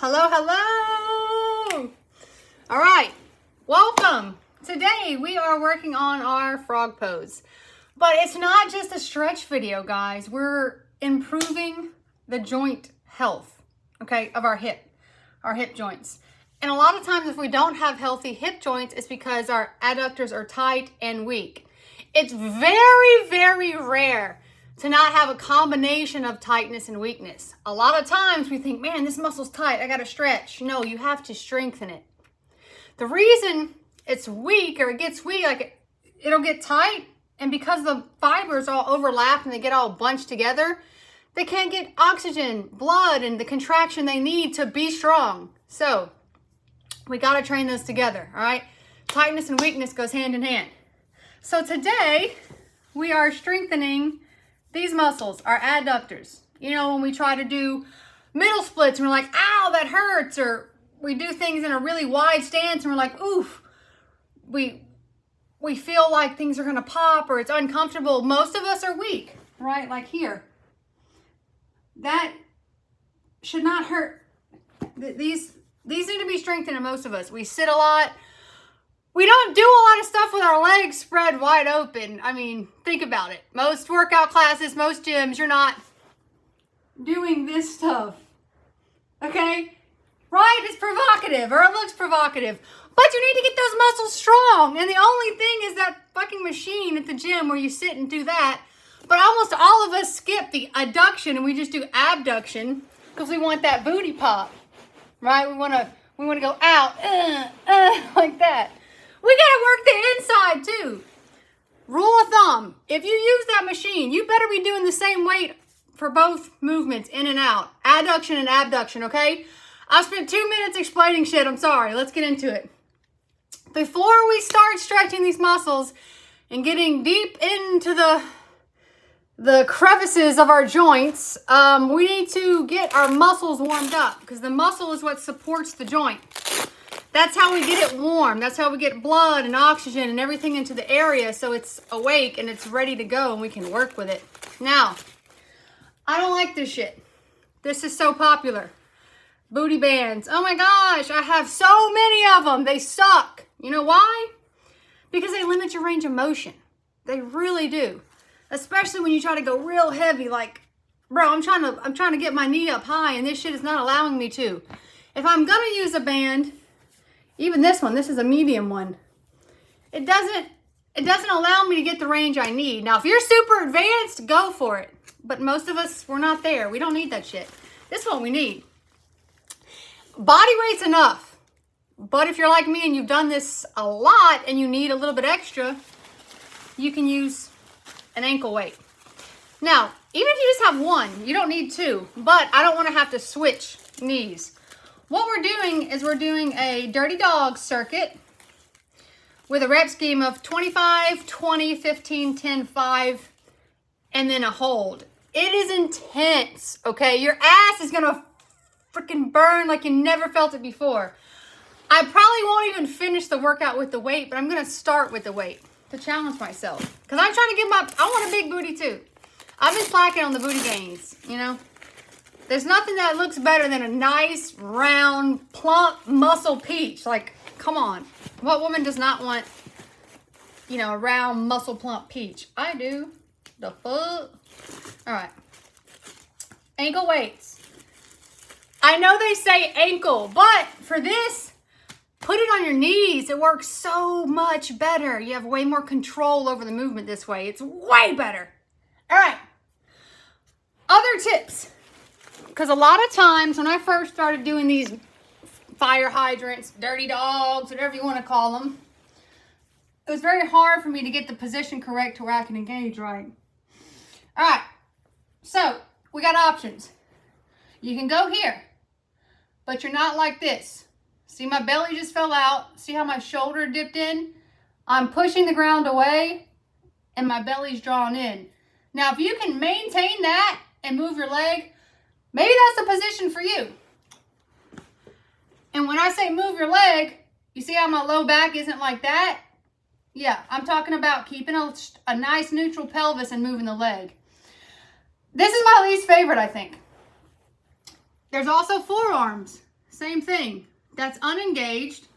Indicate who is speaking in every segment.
Speaker 1: Hello, hello. All right, welcome. Today we are working on our frog pose, but it's not just a stretch video, guys. We're improving the joint health, okay, of our hip joints. And a lot of times if we don't have healthy hip joints, it's because our adductors are tight and weak. It's very, very rare to not have a combination of tightness and weakness. A lot of times we think, man, this muscle's tight, I gotta stretch. No, you have to strengthen it. The reason it's weak or it gets weak, like it'll get tight, and because the fibers all overlap and they get all bunched together, they can't get oxygen, blood, and the contraction they need to be strong. So we gotta train those together, all right? Tightness and weakness goes hand in hand. So today we are strengthening these muscles, our adductors. You know, when we try to do middle splits and we're like, ow, that hurts, or we do things in a really wide stance and we're like, oof, we feel like things are gonna pop or it's uncomfortable. Most of us are weak, right? Like here. That should not hurt. These need to be strengthened in most of us. We sit a lot. We don't do a lot of stuff with our legs spread wide open. I mean, think about it. Most workout classes, most gyms, you're not doing this stuff. Okay? Right? It's provocative, or it looks provocative. But you need to get those muscles strong. And the only thing is that fucking machine at the gym where you sit and do that. But almost all of us skip the adduction and we just do abduction because we want that booty pop. Right? We want to go out like that. We gotta work the inside too. Rule of thumb, if you use that machine, you better be doing the same weight for both movements, in and out. Adduction and abduction, okay? I spent 2 minutes explaining shit, I'm sorry. Let's get into it. Before we start stretching these muscles and getting deep into the crevices of our joints, we need to get our muscles warmed up because the muscle is what supports the joint. That's how we get it warm. That's how we get blood and oxygen and everything into the area so it's awake and it's ready to go and we can work with it. Now, I don't like this shit. This is so popular. Booty bands. Oh my gosh, I have so many of them. They suck. You know why? Because they limit your range of motion. They really do. Especially when you try to go real heavy, like, bro, I'm trying to get my knee up high and this shit is not allowing me to. If I'm gonna use a band, even this one, this is a medium one, it doesn't allow me to get the range I need. Now, if you're super advanced, go for it. But most of us, we're not there. We don't need that shit. This is what we need. Body weight's enough. But if you're like me and you've done this a lot and you need a little bit extra, you can use an ankle weight. Now, even if you just have one, you don't need two. But I don't want to have to switch knees. What we're doing is we're doing a dirty dog circuit with a rep scheme of 25, 20, 15, 10, 5, and then a hold. It is intense, okay? Your ass is gonna freaking burn like you never felt it before. I probably won't even finish the workout with the weight, but I'm gonna start with the weight to challenge myself. Because I'm trying to I want a big booty too. I've been slacking on the booty gains, you know? There's nothing that looks better than a nice, round, plump muscle peach. Like, come on. What woman does not want, you know, a round, muscle plump peach? I do. The fuck? All right. Ankle weights. I know they say ankle, but for this, put it on your knees. It works so much better. You have way more control over the movement this way. It's way better. All right. Other tips. Because a lot of times when I first started doing these fire hydrants, dirty dogs, whatever you want to call them, it was very hard for me to get the position correct to where I can engage right. All right, so we got options. You can go here, but you're not like this. See, my belly just fell out. See how my shoulder dipped in? I'm pushing the ground away and my belly's drawn in. Now, if you can maintain that and move your leg, maybe that's the position for you. And when I say move your leg, you see how my low back isn't like that? Yeah, I'm talking about keeping a nice neutral pelvis and moving the leg. This is my least favorite, I think. There's also forearms. same thing. That's unengaged.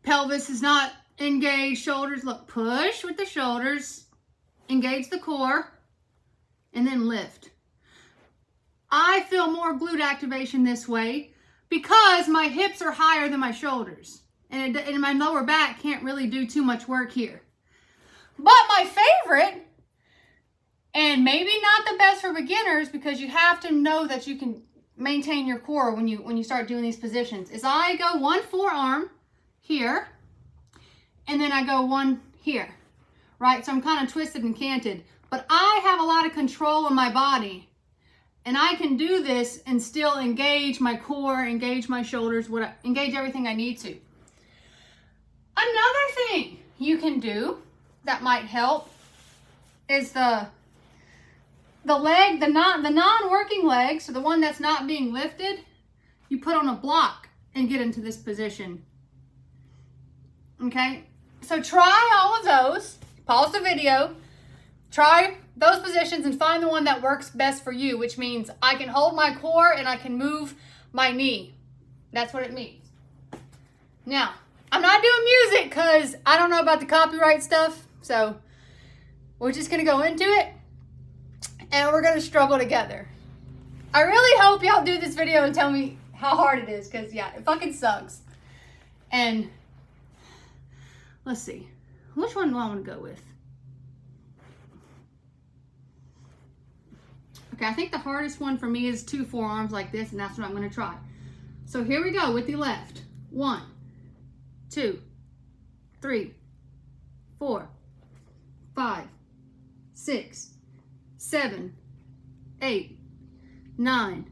Speaker 1: Pelvis is not engaged. Shoulders, look, push with the shoulders, engage the core, and then lift. I feel more glute activation this way because my hips are higher than my shoulders. And my lower back can't really do too much work here. But my favorite, and maybe not the best for beginners because you have to know that you can maintain your core when you start doing these positions, is I go one forearm here, and then I go one here, right? So I'm kind of twisted and canted, but I have a lot of control in my body, and I can do this and still engage my core, engage my shoulders, engage everything I need to. Another thing you can do that might help is the non-working leg, so the one that's not being lifted, you put on a block and get into this position. Okay, so try all of those. Pause the video, try those positions and find the one that works best for you, which means I can hold my core and I can move my knee. That's what it means. Now, I'm not doing music because I don't know about the copyright stuff, so we're just gonna go into it and we're gonna struggle together. I really hope y'all do this video and tell me how hard it is, because yeah, it fucking sucks. And let's see, which one do I want to go with? Okay, I think the hardest one for me is 2 forearms like this, and that's what I'm going to try. So here we go with the left. 1, 2, 3, 4, 5, 6, 7, 8, 9,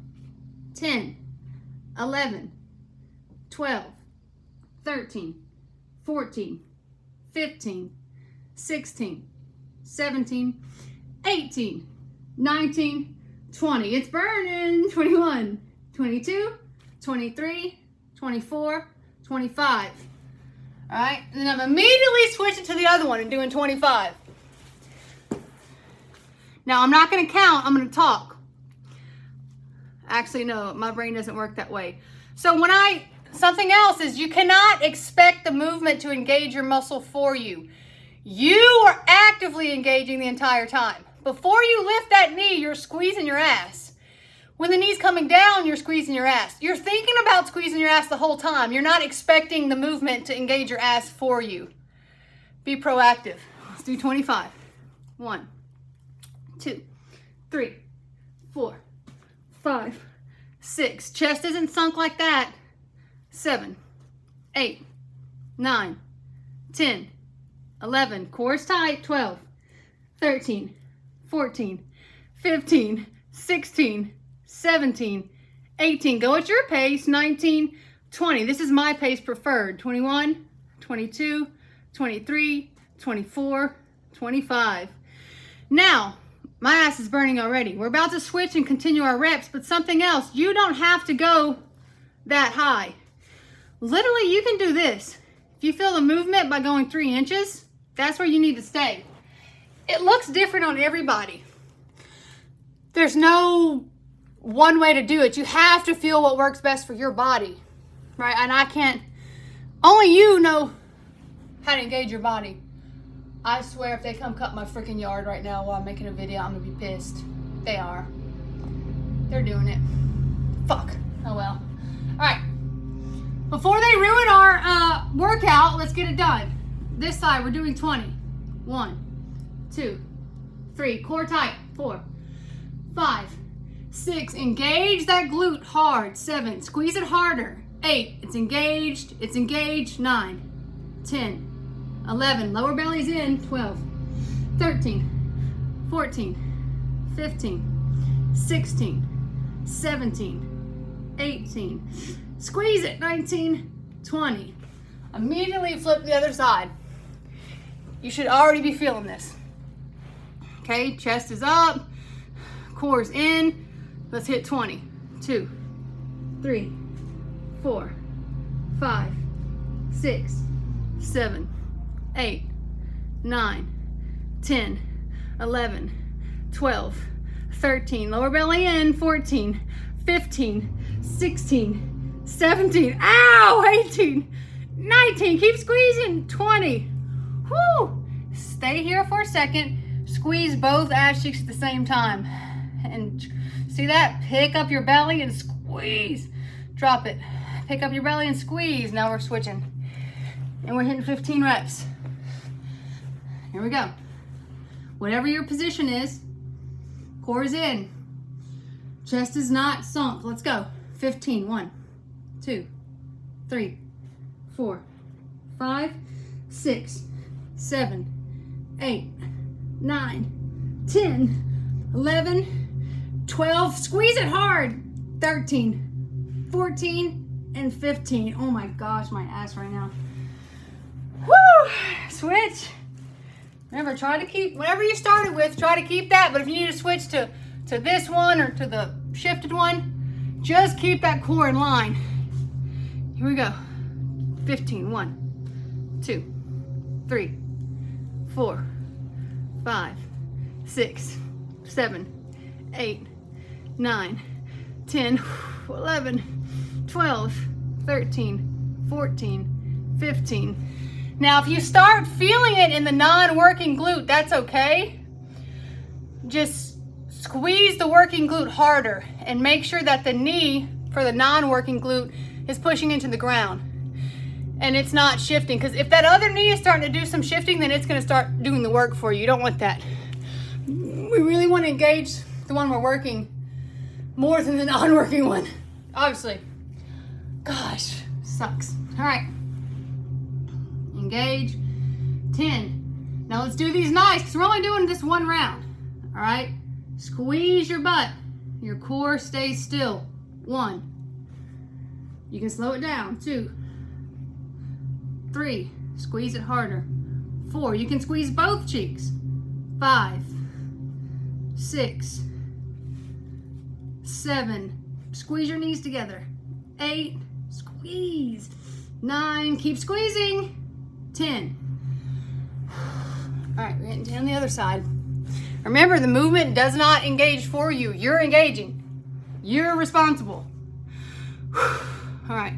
Speaker 1: 10, 11, 12, 13, 14, 15, 16, 17, 18, 19, 20. It's burning. 21, 22, 23, 24, 25. All right, and then I'm immediately switching to the other one and doing 25. Now I'm not going to count, I'm going to talk. Actually, no, my brain doesn't work that way. So something else is you cannot expect the movement to engage your muscle for you. You are actively engaging the entire time. Before you lift that knee, you're squeezing your ass. When the knee's coming down, you're squeezing your ass. You're thinking about squeezing your ass the whole time. You're not expecting the movement to engage your ass for you. Be proactive. Let's do 25. 1, 2, 3, 4, 5, 6. Chest isn't sunk like that. 7, 8, 9, 10, 11. Core's tight. 12, 13, 14, 15, 16, 17, 18. Go at your pace. 19, 20. This is my pace preferred. 21, 22, 23, 24, 25. Now, my ass is burning already. We're about to switch and continue our reps, but something else. You don't have to go that high. Literally, you can do this. If you feel the movement by going 3 inches, that's where you need to stay. It looks different on everybody. There's no one way to do it. You have to feel what works best for your body, right? And only you know how to engage your body. I swear if they come cut my freaking yard right now while I'm making a video, I'm gonna be pissed. They are. They're doing it. Fuck. Oh well. All right. Before they ruin our workout, let's get it done. This side, we're doing 20. 1, 2, 3. Core tight. 4, 5, 6. Engage that glute hard. 7. Squeeze it harder. 8. It's engaged. It's engaged. 9, 10, 11. Lower belly's in. 12, 13, 14, 15, 16, 17, 18. Squeeze it. 19, 20. Immediately flip the other side. You should already be feeling this. Okay, chest is up, core's in. Let's hit 20. 2, 3, 4, 5, 6, 7, 8, 9, 10, 11, 12, 13. Lower belly in. 14, 15, 16, 17, ow, 18, 19, keep squeezing, 20. Whoo! Stay here for a second. Squeeze both ass cheeks at the same time. And see that? Pick up your belly and squeeze. Drop it. Pick up your belly and squeeze. Now we're switching. And we're hitting 15 reps. Here we go. Whatever your position is, core is in. Chest is not sunk. Let's go. 15. 1, 2, 3, 4, 5, 6, 7, 8, 9, 10, 11, 12. Squeeze it hard. 13, 14, and 15. Oh my gosh, my ass right now. Woo! Switch. Remember, try to keep, whatever you started with, try to keep that. But if you need to switch to this one or to the shifted one, just keep that core in line. Here we go. 15. 1, 2, 3, 4, 5, 6, 7, 8, 9, 10, 11, 12, 13, 14, 15. Now, if you start feeling it in the non-working glute, that's okay. Just squeeze the working glute harder and make sure that the knee for the non-working glute is pushing into the ground and it's not shifting. Because if that other knee is starting to do some shifting, then it's going to start doing the work for you. You don't want that. We really want to engage the one we're working more than the non-working one, obviously. Gosh, sucks. All right. Engage. 10. Now let's do these nice because we're only doing this one round. All right. Squeeze your butt. Your core stays still. 1. You can slow it down. 2. 3. Squeeze it harder. 4. You can squeeze both cheeks. 5. 6. 7. Squeeze your knees together. 8. Squeeze. 9. Keep squeezing. 10. All right, we're getting down the other side. Remember, the movement does not engage for you. You're engaging. You're responsible. All right,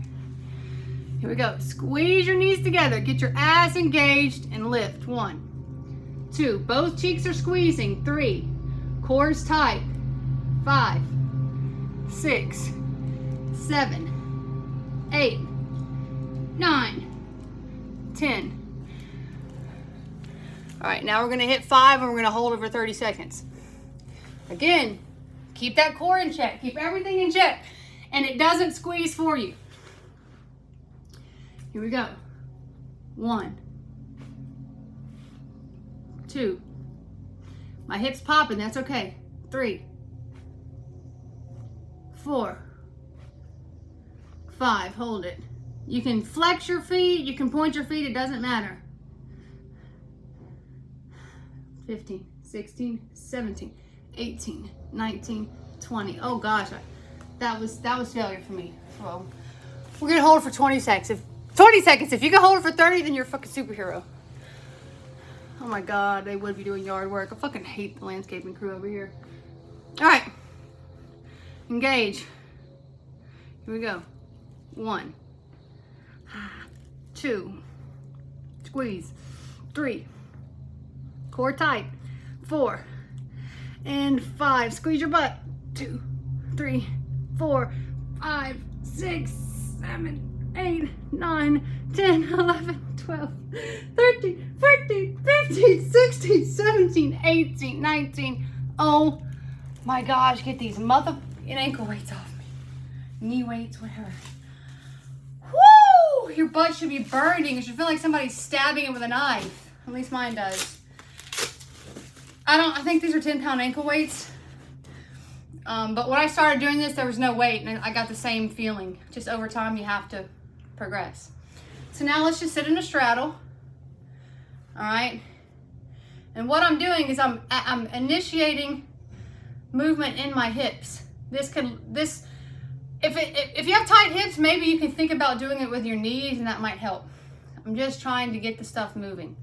Speaker 1: here we go. Squeeze your knees together. Get your ass engaged and lift. 1, 2. Both cheeks are squeezing. 3. Core's tight. 5, 6, 7, 8, 9, 10. All right, now we're gonna hit 5 and we're gonna hold it for 30 seconds. Again, keep that core in check. Keep everything in check. And it doesn't squeeze for you. Here we go. 1, 2. My hip's popping, that's okay. 3, 4, 5, hold it. You can flex your feet, you can point your feet, it doesn't matter. 15, 16, 17, 18, 19, 20. Oh gosh, that was failure for me. So we're gonna hold it for 20 seconds. 20 seconds. If you can hold it for 30, then you're a fucking superhero. Oh my God, they would be doing yard work. I fucking hate the landscaping crew over here. All right, engage. Here we go. 1, 2, squeeze. 3, core tight. 4 and 5. Squeeze your butt. 2, 3, 4, 5, 6, 7, 8, 9, 10, 11, 12, 13, 14, 15, 16, 17, 18, 19. Oh my gosh, get these mother and ankle weights off me. Knee weights, whatever. Woo! Your butt should be burning. It should feel like somebody's stabbing it with a knife. At least mine does. I think these are 10-pound ankle weights. But when I started doing this, there was no weight, and I got the same feeling. Just over time, you have to progress. So now let's just sit in a straddle. All right. And what I'm doing is I'm initiating movement in my hips. If you have tight hips, maybe you can think about doing it with your knees, and that might help. I'm just trying to get the stuff moving,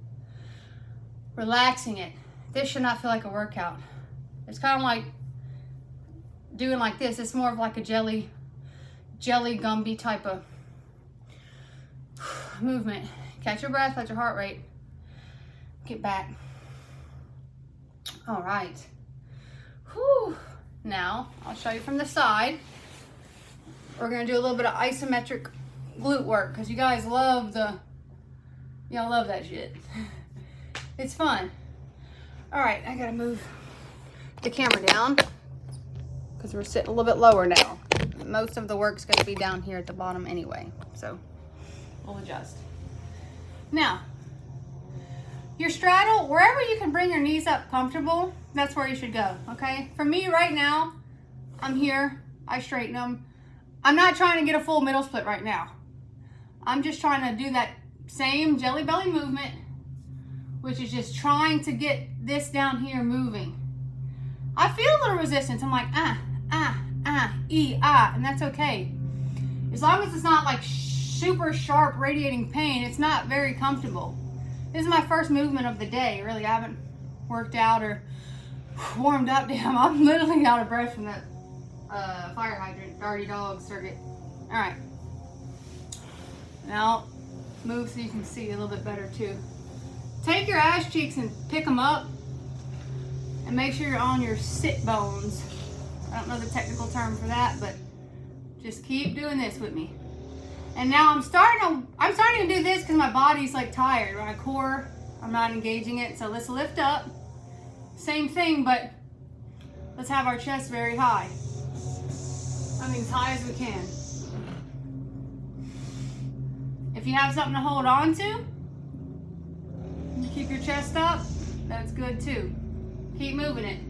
Speaker 1: relaxing it. This should not feel like a workout. It's kind of like doing like this. It's more of like a jelly jelly Gumby type of movement. Catch your breath, let your heart rate. Get back. All right. Whew. Now, I'll show you from the side. We're gonna do a little bit of isometric glute work because you guys love y'all love that shit. It's fun. All right, I gotta move the camera down because we're sitting a little bit lower now. Most of the work's gonna be down here at the bottom anyway, so we'll adjust. Now, your straddle, wherever you can bring your knees up comfortable, that's where you should go, okay? For me right now, I'm here, I straighten them. I'm not trying to get a full middle split right now. I'm just trying to do that same jelly belly movement, which is just trying to get this down here moving. I feel a little resistance. I'm like, and that's okay. As long as it's not like super sharp radiating pain, it's not very comfortable. This is my first movement of the day. Really, I haven't worked out or warmed up. Damn, I'm literally out of breath from that fire hydrant, dirty dog circuit. All right. Now, move so you can see a little bit better too. Take your ass cheeks and pick them up and make sure you're on your sit bones. I don't know the technical term for that, but just keep doing this with me. And now I'm starting to do this because my body's like tired. My core, I'm not engaging it. So let's lift up. Same thing, but let's have our chest very high. I mean, as high as we can. If you have something to hold on to, keep your chest up, that's good too. Keep moving it.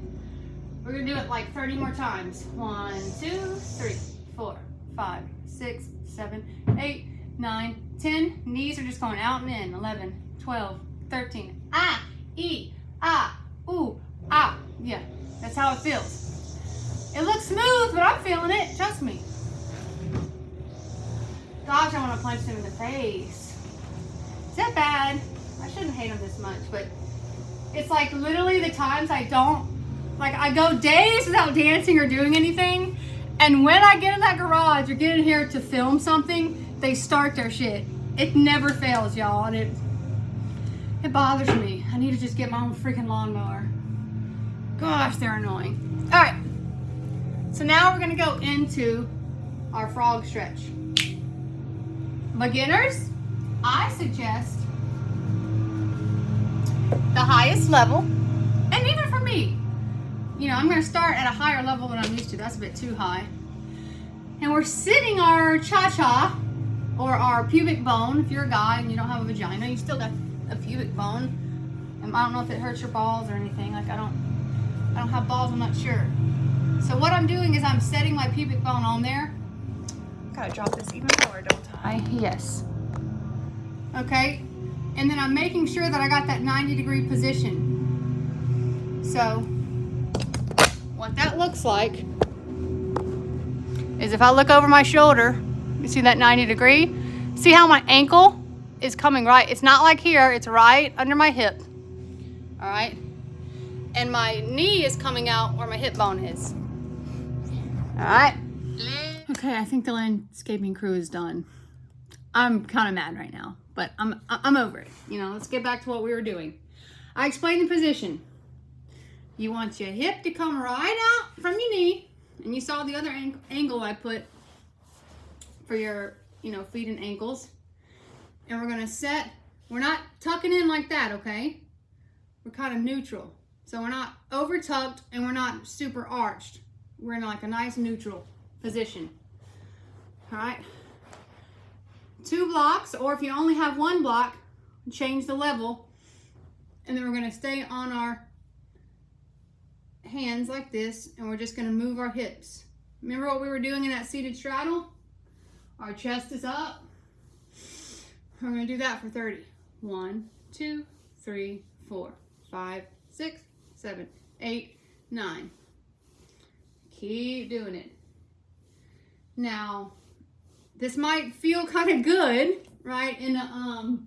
Speaker 1: We're gonna do it like 30 more times. 1, 2, 3, 4, 5, 6, 7, 8, 9, 10. Knees are just going out and in. 11, 12, 13. Ah, ee, ah, ooh, ah. Yeah, that's how it feels. It looks smooth, but I'm feeling it. Trust me. Gosh, I want to punch him in the face. Is that bad? I shouldn't hate him this much, but it's like literally the times I don't, like I go days without dancing or doing anything, and when I get in that garage or get in here to film something, they start their shit. It never fails, y'all, and it bothers me. I need to just get my own freaking lawnmower. Gosh, they're annoying. All right, so now we're gonna go into our frog stretch. Beginners, I suggest the highest level, and even for me, you know, I'm going to start at a higher level than I'm used to. That's a bit too high. And we're sitting our cha-cha, or our pubic bone. If you're a guy and you don't have a vagina, you still got a pubic bone. And I don't know if it hurts your balls or anything. Like I don't have balls, I'm not sure. So what I'm doing is I'm setting my pubic bone on there. Gotta drop this even more, don't I? Yes. Okay. And then I'm making sure that I got that 90-degree position. So what that looks like is if I look over my shoulder, you see that 90 degree? See how my ankle is coming right? It's not like here, it's right under my hip. All right. And my knee is coming out where my hip bone is. All right. Okay, I think the landscaping crew is done. I'm kind of mad right now, but I'm over it. You know, let's get back to what we were doing. I explained the position. You want your hip to come right out from your knee, and you saw the other angle I put for your, you know, feet and ankles. And we're gonna set. We're not tucking in like that, okay? We're kind of neutral. So we're not over tucked and we're not super arched. We're in like a nice neutral position. All right. 2 blocks, or if you only have 1 block, change the level. And then we're gonna stay on our hands like this, and we're just gonna move our hips. Remember what we were doing in that seated straddle? Our chest is up. We're gonna do that for 30. 1, 2, 3, 4, 5, 6, 7, 8, 9. Keep doing it. Now, this might feel kind of good, right? In a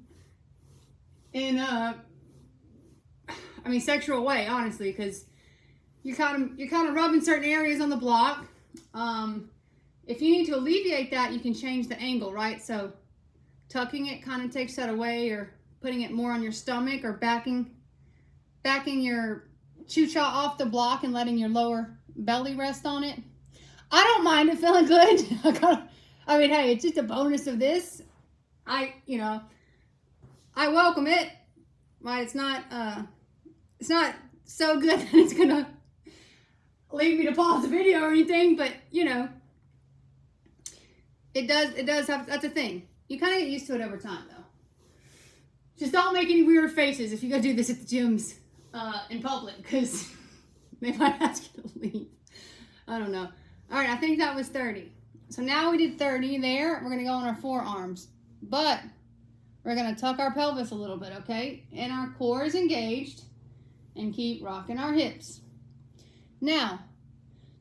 Speaker 1: I mean, sexual way, honestly, because you're kind of rubbing certain areas on the block. if you need to alleviate that, you can change the angle, right? So tucking it kind of takes that away, or putting it more on your stomach, or backing your chucha off the block and letting your lower belly rest on it. I don't mind it feeling good. I mean, hey, it's just a bonus of this. I welcome it. Right? It's not so good that it's gonna leave me to pause the video or anything, but you know, it does have, that's a thing. You kind of get used to it over time, though. Just don't make any weird faces if you go do this at the gyms in public, because they might ask you to leave. I don't know. All right, I think that was 30. So now we did 30 there. We're gonna go on our forearms, but we're gonna tuck our pelvis a little bit, okay? And our core is engaged, and keep rocking our hips. Now,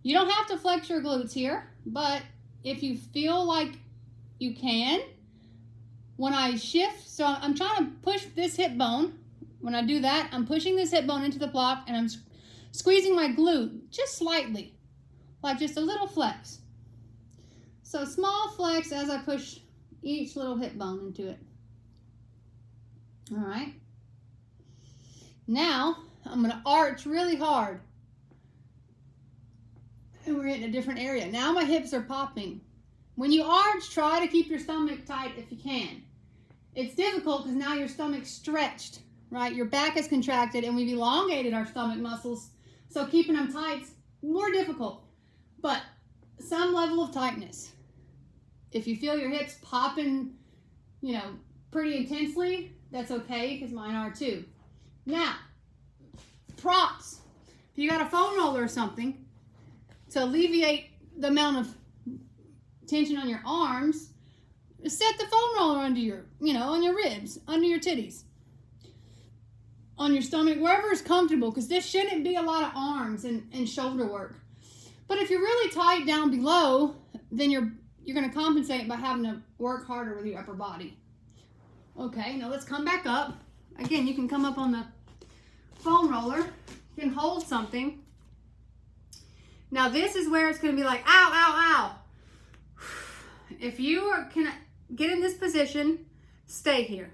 Speaker 1: you don't have to flex your glutes here, but if you feel like you can, when I shift, so I'm trying to push this hip bone. When I do that, I'm pushing this hip bone into the block, and I'm squeezing my glute just slightly, like just a little flex. So small flex as I push each little hip bone into it. All right. Now, I'm going to arch really hard. And we're hitting a different area. Now my hips are popping. When you arch, try to keep your stomach tight if you can. It's difficult because now your stomach's stretched, right? Your back is contracted, and we've elongated our stomach muscles. So keeping them tight's more difficult. But some level of tightness. If you feel your hips popping, you know, pretty intensely, that's okay, because mine are too. Now, props. If you got a foam roller or something, to alleviate the amount of tension on your arms, set the foam roller under your, on your ribs, under your titties, on your stomach, wherever is comfortable, because this shouldn't be a lot of arms and shoulder work. But if you're really tight down below, then you're going to compensate by having to work harder with your upper body. Okay, now let's come back up. Again, you can come up on the foam roller. You can hold something. Now this is where it's going to be like, ow, ow, ow. If you can get in this position, stay here.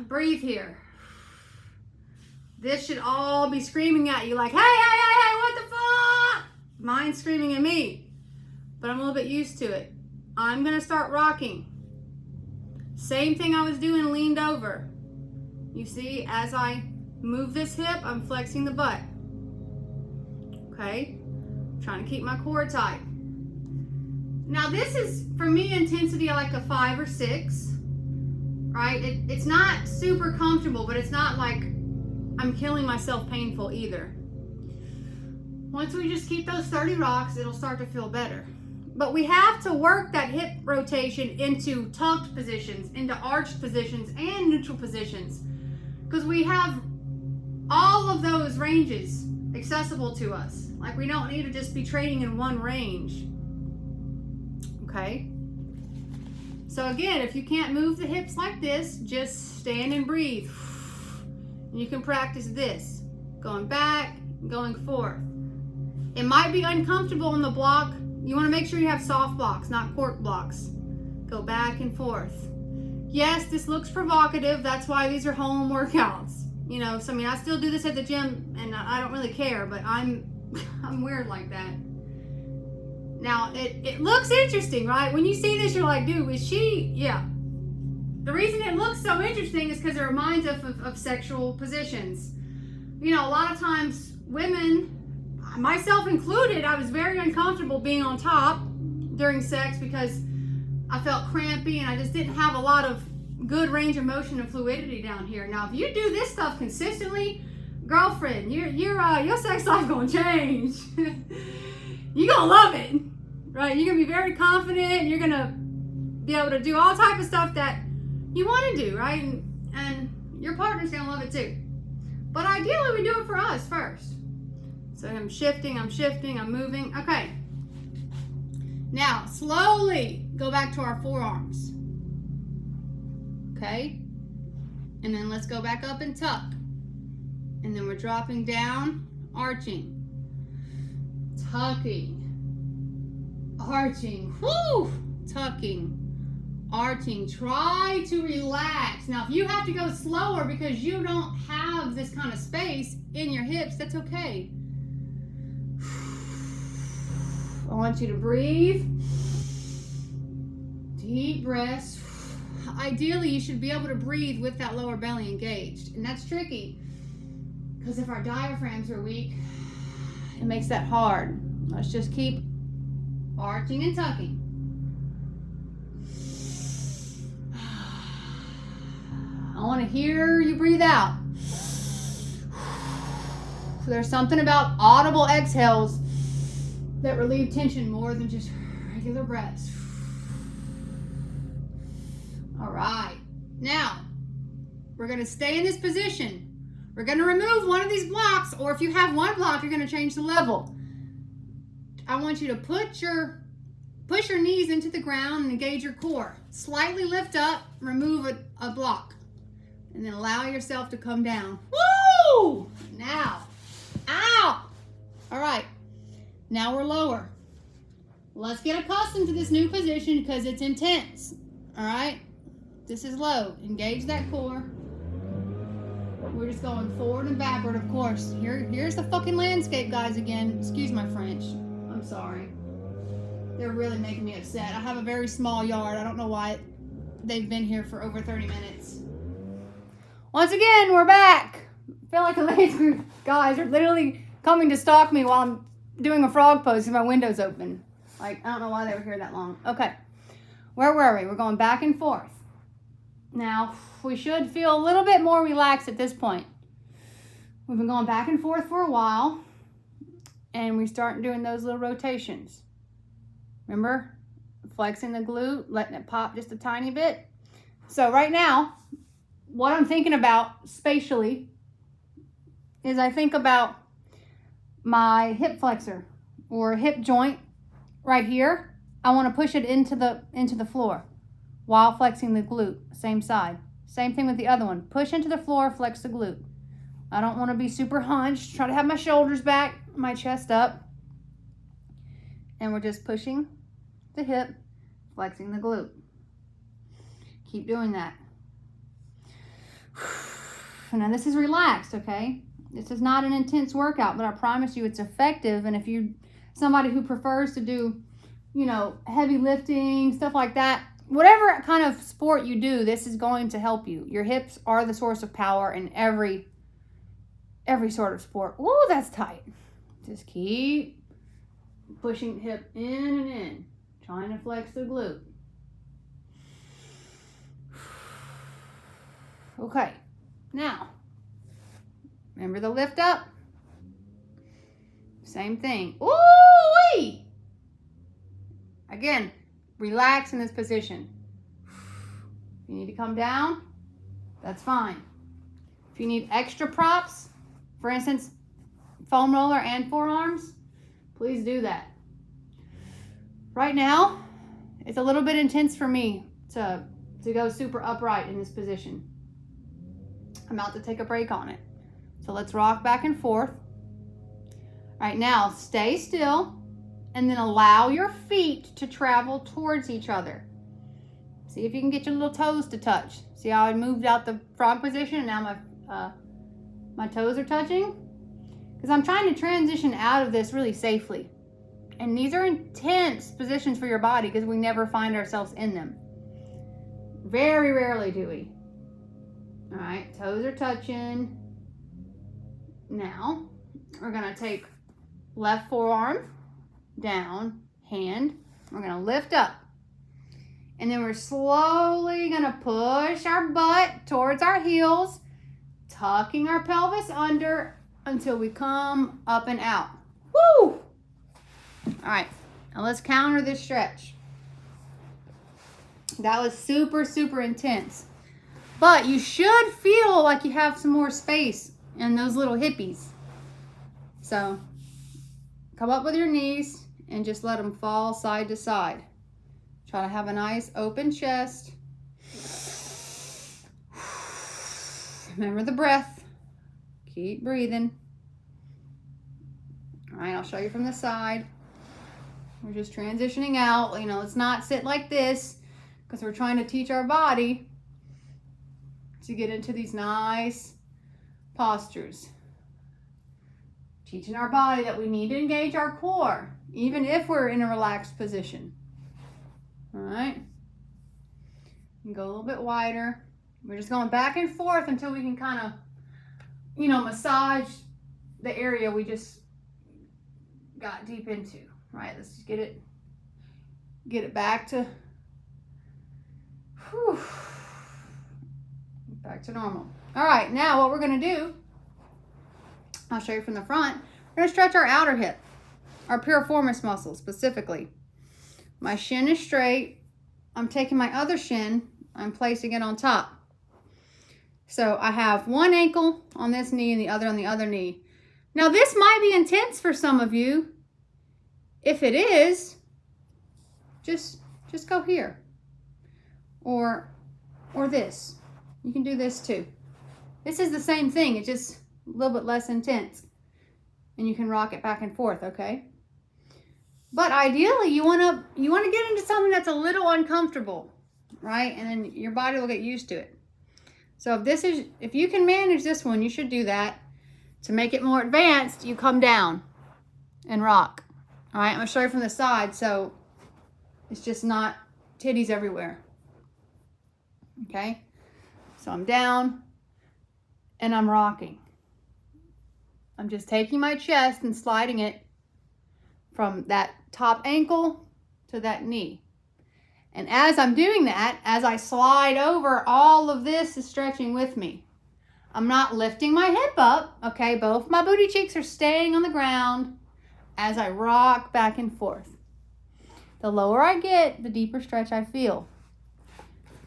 Speaker 1: Breathe here. This should all be screaming at you like, hey, hey, hey, hey, what the fuck? Mine's screaming at me, but I'm a little bit used to it. I'm going to start rocking. Same thing I was doing, leaned over. You see, as I move this hip, I'm flexing the butt. Okay? Trying to keep my core tight. Now this is, for me, intensity like a 5 or 6. Right? It's not super comfortable, but it's not like I'm killing myself painful either. Once we just keep those 30 rocks, it'll start to feel better. But we have to work that hip rotation into tucked positions, into arched positions, and neutral positions. Because we have all of those ranges accessible to us. Like, we don't need to just be training in one range. Okay? So again, if you can't move the hips like this, just stand and breathe. And you can practice this. Going back, going forth. It might be uncomfortable in the block. You want to make sure you have soft blocks, not cork blocks. Go back and forth. Yes, this looks provocative. That's why these are home workouts. So I still do this at the gym, and I don't really care, but I'm weird like that. Now, it looks interesting, right? When you see this, you're like, dude, is she? Yeah. The reason it looks so interesting is because it reminds us of sexual positions. A lot of times women, myself included, I was very uncomfortable being on top during sex because I felt crampy and I just didn't have a lot of good range of motion and fluidity down here. Now, if you do this stuff consistently, girlfriend, your sex life gonna change. You're gonna love it, right? You're gonna be very confident. You're gonna be able to do all type of stuff that you want to do, right? And your partner's gonna love it too. But ideally, we do it for us first. So I'm shifting, I'm moving. Okay. Now, slowly go back to our forearms. Okay? And then let's go back up and tuck. And then we're dropping down, arching, tucking, arching, whoo, tucking, arching. Try to relax. Now, if you have to go slower because you don't have this kind of space in your hips, that's okay. I want you to breathe. Deep breaths. Ideally, you should be able to breathe with that lower belly engaged. And that's tricky because if our diaphragms are weak, it makes that hard. Let's just keep arching and tucking. I want to hear you breathe out. There's something about audible exhales that relieve tension more than just regular breaths. All right. Now, we're going to stay in this position. We're going to remove one of these blocks, or if you have one block, you're going to change the level. I want you to push your knees into the ground and engage your core. Slightly lift up, remove a block, and then allow yourself to come down. Woo! Now, ow! All right, now we're lower. Let's get accustomed to this new position because it's intense. All right, this is low. Engage that core. We're just going forward and backward, of course. Here's the fucking landscape, guys, again. Excuse my French. I'm sorry. They're really making me upset. I have a very small yard. I don't know why they've been here for over 30 minutes. Once again, we're back. I feel like the lazy guys are literally coming to stalk me while I'm doing a frog pose because my window's open. Like, I don't know why they were here that long. Okay. Where were we? We're going back and forth. Now, we should feel a little bit more relaxed at this point. We've been going back and forth for a while, and we start doing those little rotations. Remember? Flexing the glute, letting it pop just a tiny bit. So right now, what I'm thinking about spatially is I think about my hip flexor or hip joint right here. I want to push it into the floor while flexing the glute, same side. Same thing with the other one. Push into the floor, flex the glute. I don't want to be super hunched. Try to have my shoulders back, my chest up. And we're just pushing the hip, flexing the glute. Keep doing that. Now this is relaxed, okay? This is not an intense workout, but I promise you it's effective. And if you're somebody who prefers to do, heavy lifting, stuff like that, whatever kind of sport you do, this is going to help you. Your hips are the source of power in every sort of sport. Whoa, that's tight. Just keep pushing the hip in and in, trying to flex the glute. Okay, now, remember the lift up? Same thing. Ooh-wee! Again, relax in this position. If you need to come down, that's fine. If you need extra props, for instance, foam roller and forearms, please do that. Right now, it's a little bit intense for me to go super upright in this position. I'm about to take a break on it. So let's rock back and forth. All right, now stay still and then allow your feet to travel towards each other. See if you can get your little toes to touch. See how I moved out the frog position and now my toes are touching? Because I'm trying to transition out of this really safely. And these are intense positions for your body because we never find ourselves in them. Very rarely do we. All right, toes are touching. Now, we're gonna take left forearm down, hand. We're gonna lift up. And then we're slowly gonna push our butt towards our heels, tucking our pelvis under until we come up and out. Woo! All right, now let's counter this stretch. That was super, super intense. But you should feel like you have some more space in those little hippies. So come up with your knees and just let them fall side to side. Try to have a nice open chest. Remember the breath. Keep breathing. All right, I'll show you from the side. We're just transitioning out. You know, let's not sit like this because we're trying to teach our body to get into these nice postures. Teaching our body that we need to engage our core, even if we're in a relaxed position. All right. And go a little bit wider. We're just going back and forth until we can kind of, you know, massage the area we just got deep into. All right, let's just get it back to, back to normal. All right, now what we're going to do, I'll show you from the front. We're going to stretch our outer hip, our piriformis muscle specifically. My shin is straight. I'm taking my other shin, I'm placing it on top. So I have one ankle on this knee and the other on the other knee. Now this might be intense for some of you. If it is, just go here. Or this. You can do this too. This is the same thing, it's just a little bit less intense. And you can rock it back and forth, okay? But ideally, you want to get into something that's a little uncomfortable, right? And then your body will get used to it. So if you can manage this one, you should do that. To make it more advanced, you come down and rock. All right, I'm going to show you from the side so it's just not titties everywhere. Okay? So I'm down and I'm rocking. I'm just taking my chest and sliding it from that top ankle to that knee. And as I'm doing that, as I slide over, all of this is stretching with me. I'm not lifting my hip up, okay? Both my booty cheeks are staying on the ground as I rock back and forth. The lower I get, the deeper stretch I feel.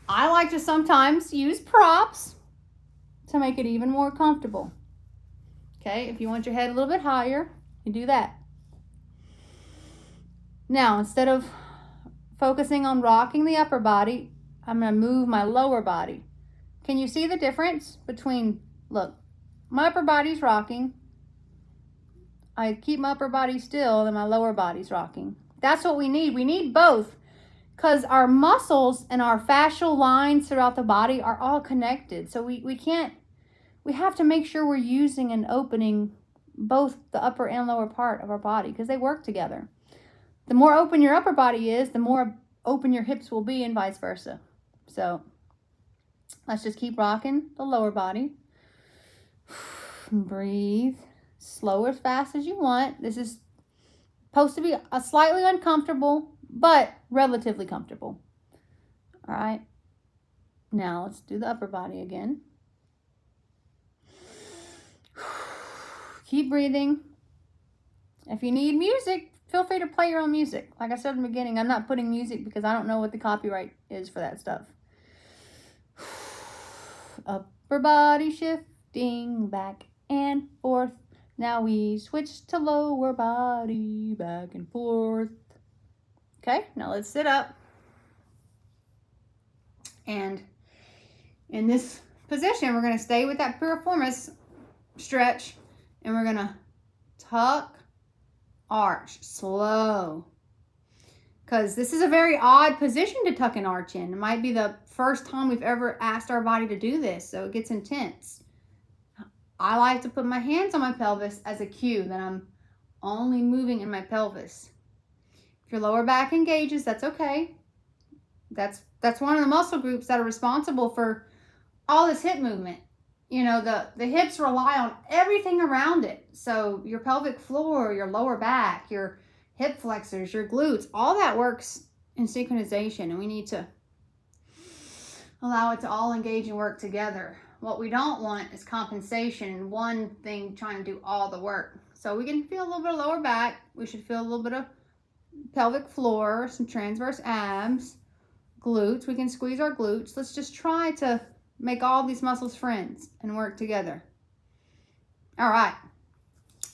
Speaker 1: I like to sometimes use props to make it even more comfortable. Okay, if you want your head a little bit higher, you do that. Now, instead of focusing on rocking the upper body, I'm going to move my lower body. Can you see the difference between, look, my upper body's rocking. I keep my upper body still and my lower body's rocking. That's what we need. We need both because our muscles and our fascial lines throughout the body are all connected. So we have to make sure we're using and opening both the upper and lower part of our body because they work together. The more open your upper body is, the more open your hips will be and vice versa. So let's just keep rocking the lower body. Breathe. Slow as fast as you want. This is supposed to be a slightly uncomfortable, but relatively comfortable. All right. Now let's do the upper body again. Keep breathing. If you need music, feel free to play your own music. Like I said in the beginning, I'm not putting music because I don't know what the copyright is for that stuff. Upper body shifting back and forth. Now we switch to lower body back and forth. Okay, now let's sit up. And in this position, we're going to stay with that piriformis stretch. And we're going to tuck, arch, slow. Because this is a very odd position to tuck and arch in. It might be the first time we've ever asked our body to do this, so it gets intense. I like to put my hands on my pelvis as a cue that I'm only moving in my pelvis. If your lower back engages, that's okay. That's one of the muscle groups that are responsible for all this hip movement. You know, the hips rely on everything around it. So your pelvic floor, your lower back, your hip flexors, your glutes, all that works in synchronization, and we need to allow it to all engage and work together. What we don't want is compensation and one thing trying to do all the work. So we can feel a little bit of lower back. We should feel a little bit of pelvic floor, some transverse abs, glutes. We can squeeze our glutes. Let's just try to make all these muscles friends and work together. All right.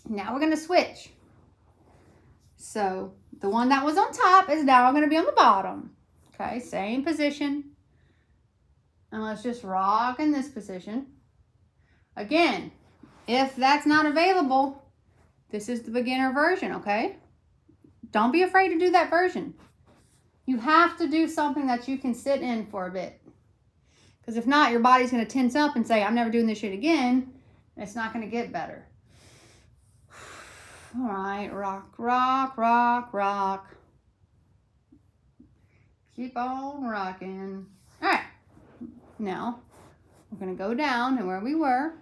Speaker 1: Now we're going to switch. So the one that was on top is now going to be on the bottom. Okay, same position. And let's just rock in this position. Again, if that's not available, this is the beginner version, okay? don't be afraid to do that version. You have to do something that you can sit in for a bit. Because if not, your body's going to tense up and say, I'm never doing this shit again. And it's not going to get better. All right, rock, rock, rock, rock. Keep on rocking. All right. Now, we're going to go down to where we were.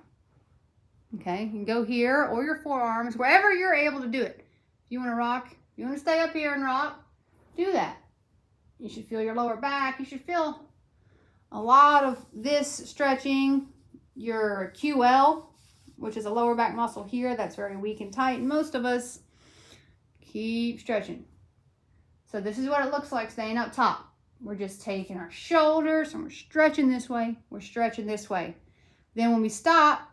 Speaker 1: Okay, you can go here or your forearms, wherever you're able to do it. If you want to rock, if you want to stay up here and rock, do that. You should feel your lower back. You should feel a lot of this stretching your QL, which is a lower back muscle here that's very weak and tight. And most of us keep stretching. So this is what it looks like staying up top. We're just taking our shoulders and we're stretching this way. We're stretching this way. Then when we stop,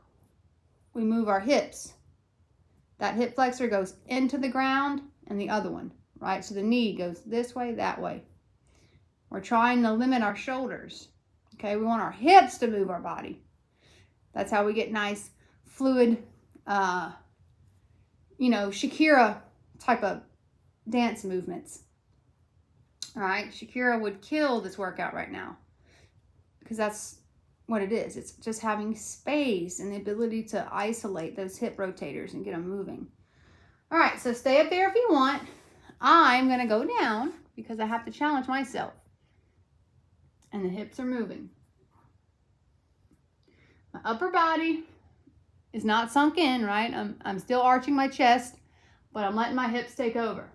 Speaker 1: we move our hips. That hip flexor goes into the ground and the other one, right? So the knee goes this way, that way. We're trying to limit our shoulders. Okay, we want our hips to move our body. That's how we get nice, fluid, Shakira type of dance movements. All right, Shakira would kill this workout right now because that's what it is. It's just having space and the ability to isolate those hip rotators and get them moving. All right, so stay up there if you want. I'm going to go down because I have to challenge myself. And the hips are moving. My upper body is not sunk in, right? I'm still arching my chest, but I'm letting my hips take over.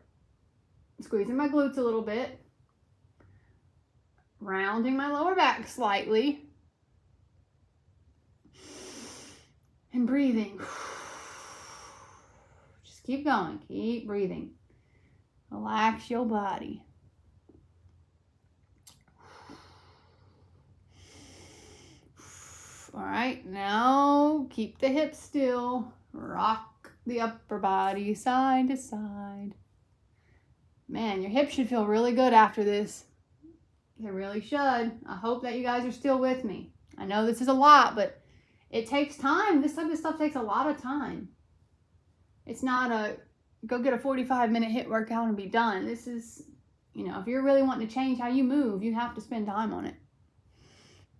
Speaker 1: I'm squeezing my glutes a little bit. Rounding my lower back slightly. And breathing. Just keep going. Keep breathing. Relax your body. All right, now keep the hips still. Rock the upper body side to side. Man, your hips should feel really good after this. They really should. I hope that you guys are still with me. I know this is a lot, but it takes time. This type of stuff takes a lot of time. It's not a go get a 45-minute HIIT workout and be done. This is, if you're really wanting to change how you move, you have to spend time on it.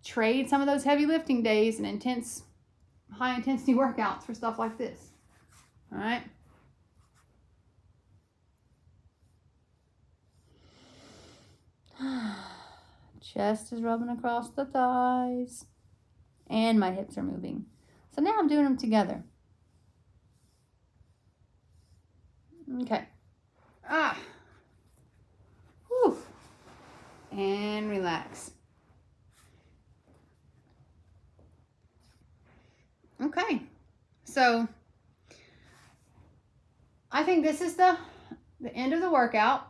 Speaker 1: Trade some of those heavy lifting days and high intensity workouts for stuff like this. All right. Chest is rubbing across the thighs and my hips are moving. So now I'm doing them together. Okay. Whew. And relax. Okay, so I think this is the end of the workout.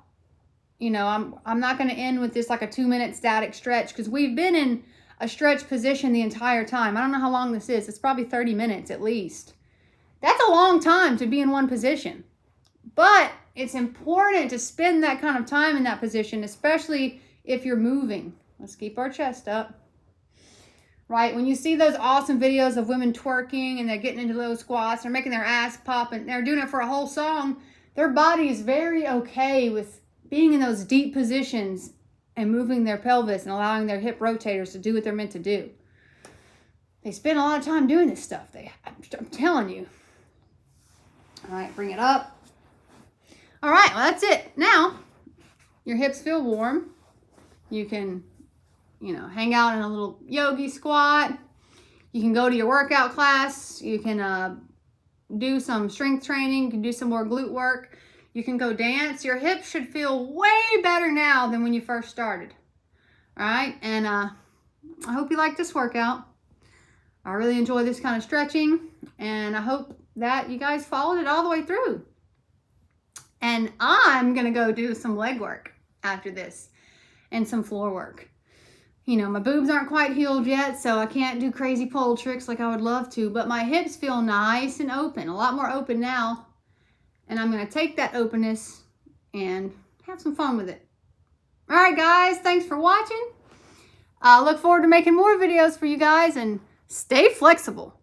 Speaker 1: I'm not going to end with this like a 2-minute static stretch because we've been in a stretch position the entire time. I don't know how long this is. It's probably 30 minutes at least. That's a long time to be in one position. But it's important to spend that kind of time in that position, especially if you're moving. Let's keep our chest up. Right, when you see those awesome videos of women twerking and they're getting into little squats, they're making their ass pop and they're doing it for a whole song, their body is very okay with being in those deep positions and moving their pelvis and allowing their hip rotators to do what they're meant to do. They spend a lot of time doing this stuff. I'm telling you. All right, bring it up. All right, well, that's it. Now, your hips feel warm. You can hang out in a little yogi squat. You can go to your workout class. You can do some strength training. You can do some more glute work. You can go dance. Your hips should feel way better now than when you first started. All right, and I hope you like this workout. I really enjoy this kind of stretching, and I hope that you guys followed it all the way through. And I'm going to go do some leg work after this and some floor work. My boobs aren't quite healed yet, so I can't do crazy pole tricks like I would love to, but my hips feel nice and open, a lot more open now. And I'm going to take that openness and have some fun with it. All right, guys, thanks for watching. I look forward to making more videos for you guys, and stay flexible.